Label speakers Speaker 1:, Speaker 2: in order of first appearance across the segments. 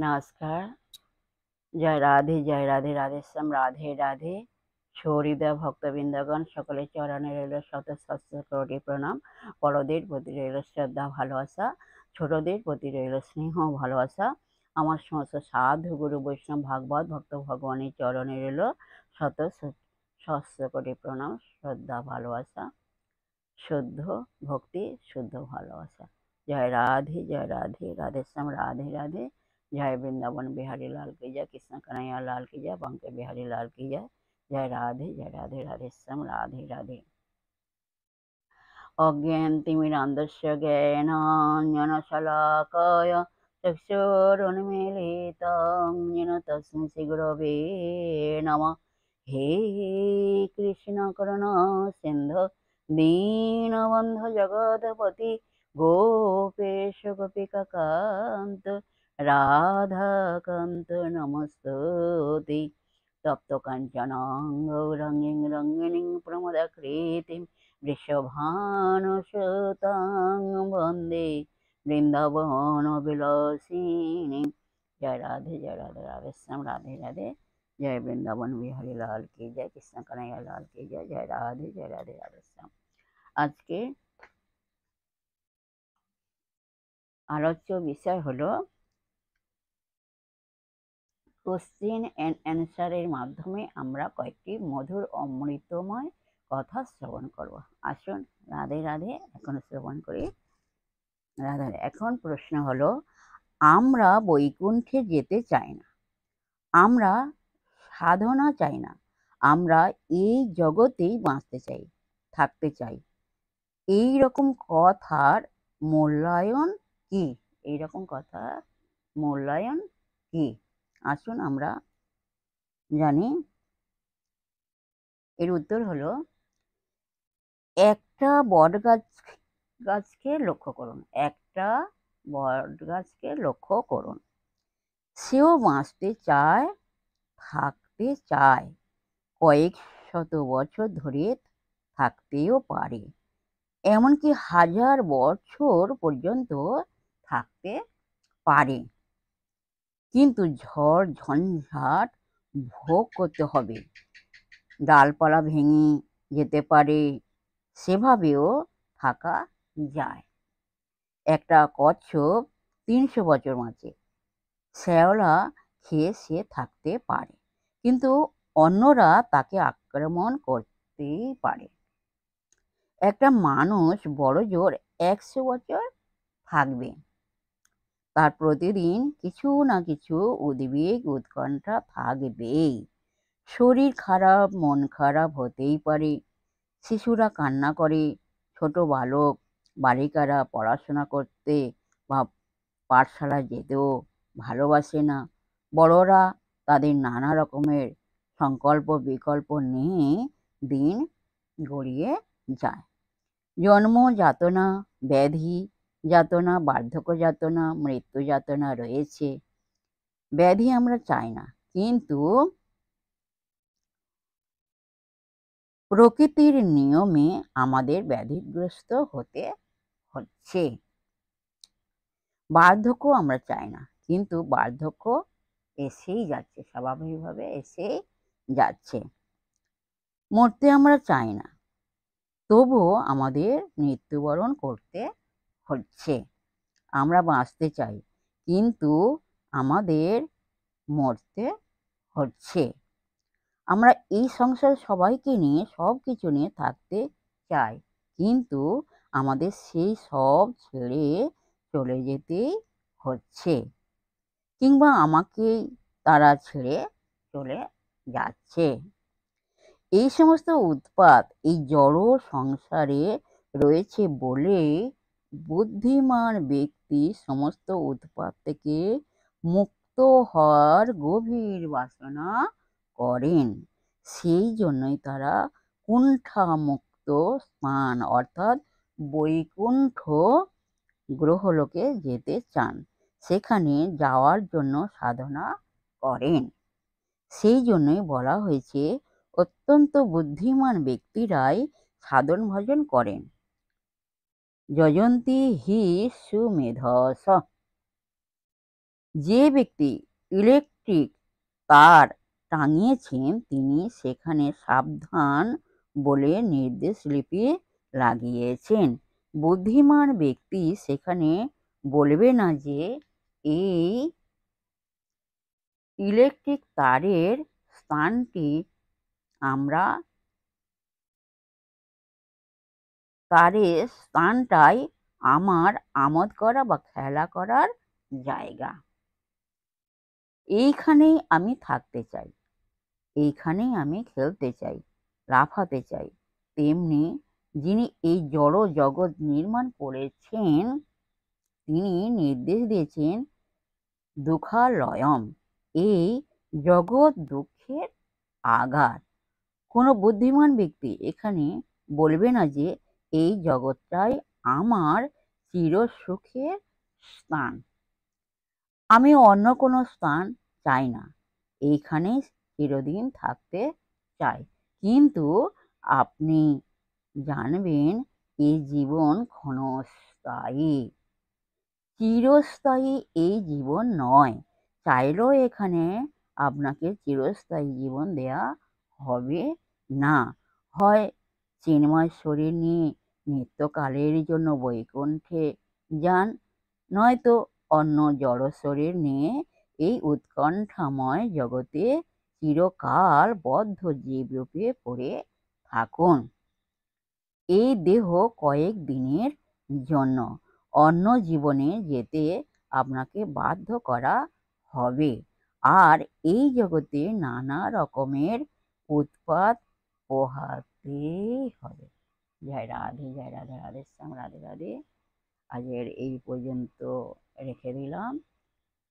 Speaker 1: নমস্কার। জয় রাধে রাধেশ্যাম, রাধে রাধে। সহৃদয় ভক্তবৃন্দগণ, সকলের চরণে রইল শত সহস্র কোটি প্রণাম। বড়দের প্রতি রইল শ্রদ্ধা ভালোবাসা, ছোটদের প্রতি রইল স্নেহ ভালোবাসা। আমার সমস্ত সাধু গুরু বৈষ্ণব ভাগবত ভক্ত ভগবানের চরণে রইল শত সহস্র কোটি প্রণাম, শ্রদ্ধা ভালোবাসা, শুদ্ধ ভক্তি, শুদ্ধ ভালোবাসা। জয় রাধে রাধেশ্যাম, রাধে রাধে। जय वृंदावन बिहारी लाल की जय, कृष्ण कन्हैया लाल की जय, बंके बिहारी लाल की जय। जय राधे राधेश्याम, राधे राधे। अज्ञानतिमिरान्धस्य ज्ञानाञ्जनशलाकया चक्षुरुन्मीलितं येन तस्मै श्रीगुरवे नमः। हे कृष्ण करुणा सिन्धु दीनबन्धु जगत्पति गोपेश गोपिकान्त राधाकान्त नमस्तुते। तप्त काञ्चनां गौराङ्गीं रङ्गिणीं प्रमदाकृतिं वृषभानुसुतां वन्दे वृन्दावनविलासिनीं। जय राधे राधेश्याम, राधे राधे। जय वृंदावन बिहारी लाल की जय, कृष्ण कन्हैया लाल की जय। जय राधे राधेश्याम। आज के आलोच्य विषय हलो কোশ্চেন অ্যান্ড অ্যান্সারের মাধ্যমে আমরা কয়েকটি মধুর অমৃতময় কথা শ্রবণ করব। আসুন রাধে রাধে এখন শ্রবণ করি। রাধে। এখন প্রশ্ন হলো, আমরা বৈকুণ্ঠে যেতে চাই না, আমরা সাধনা চাই না, আমরা এই জগতেই বাঁচতে চাই, থাকতে চাই। এই রকম কথার মূল্যায়ন কি? এই রকম কথার মূল্যায়ন কি? আসুন আমরা জানি। এর উত্তর হলো, একটা বট গাছকে লক্ষ্য করুন, একটা বট গাছকে লক্ষ্য করুন। সেও বাঁচতে চায়, থাকতে চায়, কয়েক শত বছর ধরে থাকতেও পারে, এমনকি 1000 বছর পর্যন্ত থাকতে পারে। কিন্তু ঝড় ঝঞ্ঝাট ভোগ করতে হবে, ডালপালা ভেঙে যেতে পারে, সেভাবেও থাকা যায়। একটা কচ্ছপ 300 বছর বাঁচে, শ্যাওলা খেয়ে সে থাকতে পারে, কিন্তু অন্যরা তাকে আক্রমণ করতেই পারে। একটা মানুষ বড় জোর 100 বছর থাকবে, তার প্রতিদিন কিছু না কিছু উদ্বেগ উৎকণ্ঠা থাকবেই। শরীর খারাপ, মন খারাপ হতেই পারে। শিশুরা কান্না করে, ছোট বালক বালিকারা পড়াশোনা করতে বা পাঠশালায় যেতেও ভালোবাসে না। বড়রা তাদের নানা রকমের সংকল্প বিকল্প নিয়ে দিন গড়িয়ে যায়। জন্ম যাতনা, ব্যাধি যাতনা, বার্ধক্য যাতনা, মৃত্যু যাতনা রয়েছে। ব্যাধি আমরা চাই না, কিন্তু প্রকৃতির নিয়মে আমাদের ব্যাধিগ্রস্ত হতে হচ্ছে। বার্ধক্য আমরা চাই না, কিন্তু বার্ধক্য এসেই যাচ্ছে, স্বাভাবিকভাবে এসেই যাচ্ছে। মরতে আমরা চাই না, তবুও আমাদের মৃত্যুবরণ করতে হচ্ছে। আমরা বাঁচতে চাই, কিন্তু আমাদের মরতে হচ্ছে। আমরা এই সংসারে সবাইকে নিয়ে, সব কিছু নিয়ে থাকতে চাই, কিন্তু আমাদের সেই সব ছেড়ে চলে যেতেই হচ্ছে, কিংবা আমাকেই তারা ছেড়ে চলে যাচ্ছে। এই সমস্ত উৎপাত এই জড় সংসারে রয়েছে বলেই বুদ্ধিমান ব্যক্তি সমস্ত উৎপাত থেকে মুক্ত হওয়ার গভীর বাসনা করেন। সেই জন্যই তারা কুণ্ঠামুক্ত স্থান অর্থাৎ বৈকুণ্ঠ গ্রহলোকে যেতে চান, সেখানে যাওয়ার জন্য সাধনা করেন। সেই জন্যই বলা হয়েছে, অত্যন্ত বুদ্ধিমান ব্যক্তিরাই সাধন ভজন করেন। যজন্তি হি সুমেধস। যে ব্যক্তি ইলেকট্রিক তার টাঙিয়েছেন তিনি সেখানে সাবধান বলে নির্দেশলিপি লাগিয়েছেন। বুদ্ধিমান ব্যক্তি সেখানে বলবে না যে এই ইলেকট্রিক তারের স্থানটি আমরা তারের স্থানটাই আমার আমোদ করা বা খেলা করার জায়গা। এইখানেই আমি থাকতে চাই, এইখানেই আমি খেলতে চাই, লাফাতে চাই। তেমনি যিনি এই জড় জগৎ নির্মাণ করেছেন তিনি নির্দেশ দিয়েছেন দুঃখালয়ম, এই জগৎ দুঃখের আগার। কোনো বুদ্ধিমান ব্যক্তি এখানে বলবে না যে এই জগৎটাই আমার চিরসুখের স্থান, আমি অন্য কোনো স্থান চাই না, এইখানেই চিরদিন থাকতে চাই। কিন্তু আপনি জানবেন এই জীবন ক্ষণস্থায়ী, চিরস্থায়ী এই জীবন নয়। চাইলেও এখানে আপনাকে চিরস্থায়ী জীবন দেয়া হবে না। হয় চিন্ময় শরীর নিয়ে নিত্যকালের জন্য বৈকুণ্ঠে যান, নয়তো অন্য জড় শরীর নিয়ে এই উৎকণ্ঠাময় জগতে চিরকাল বদ্ধ জীবরূপে পড়ে থাকুন। এই দেহ কয়েক দিনের জন্য, অন্য জীবনে যেতে আপনাকে বাধ্য করা হবে। আর এই জগতে নানা রকমের উৎপাত পোহাতেই হবে। জয় রাধে, জয় রাধে, রাধে শ্যাম, রাধে রাধে। আজকের এই পর্যন্ত রেখে দিলাম।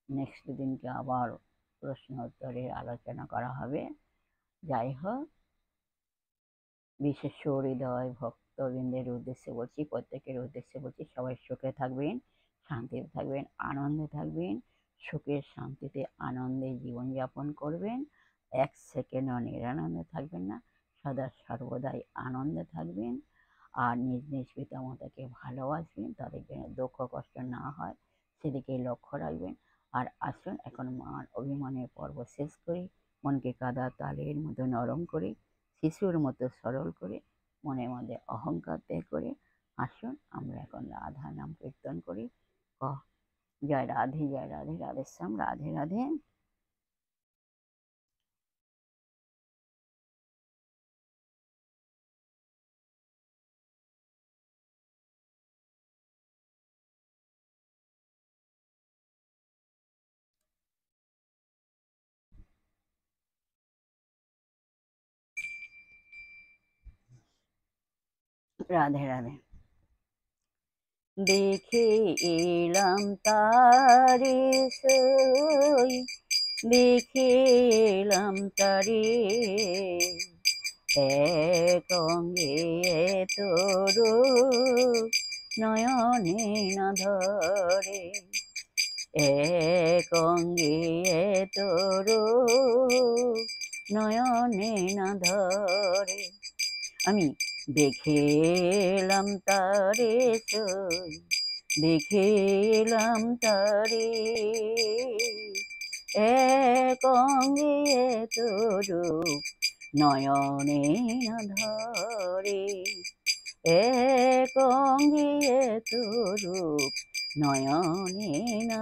Speaker 1: নেক্সট দিনকে আবার প্রশ্ন উত্তরের আলোচনা করা হবে। যাই হোক, বিশেষ হৃদয় ভক্তবৃন্দের উদ্দেশ্যে বলছি, প্রত্যেকের উদ্দেশ্যে বলছি, সবাই সুখে থাকবেন, শান্তিতে থাকবেন, আনন্দে থাকবেন। সুখে শান্তিতে আনন্দে জীবনযাপন করবেন। এক সেকেন্ডও নিরানন্দে থাকবেন না, সদা সর্বদাই আনন্দে থাকবেন। আর নিজ নিজ পিতামাতাকে ভালোবাসবেন, তাদের যেন দুঃখ কষ্ট না হয় সেদিকে লক্ষ্য রাখবেন। আর আসুন এখন মান অভিমানের পর্ব শেষ করি, মনকে কাদা তালের মতো নরম করে, শিশুর মতো সরল করে, মনের মধ্যে অহংকার ত্যাগ করে আসুন আমরা এখন রাধা নাম কীর্তন করি। জয় রাধে, জয় রাধে, রাধে শ্যাম, রাধে রাধে। রাধে রাধে। দেখে এলাম তারে সই, দেখে এলাম তারে, এক অঙ্গে তোর নয়নে না ধরে, এক অঙ্গে তোর নয়নে না ধরে। আমি দেখে এলাম তারে সই, দেখে এলাম তারে, এক অঙ্গে তোর নয়নে না ধরে, এক অঙ্গে তোর নয়নে না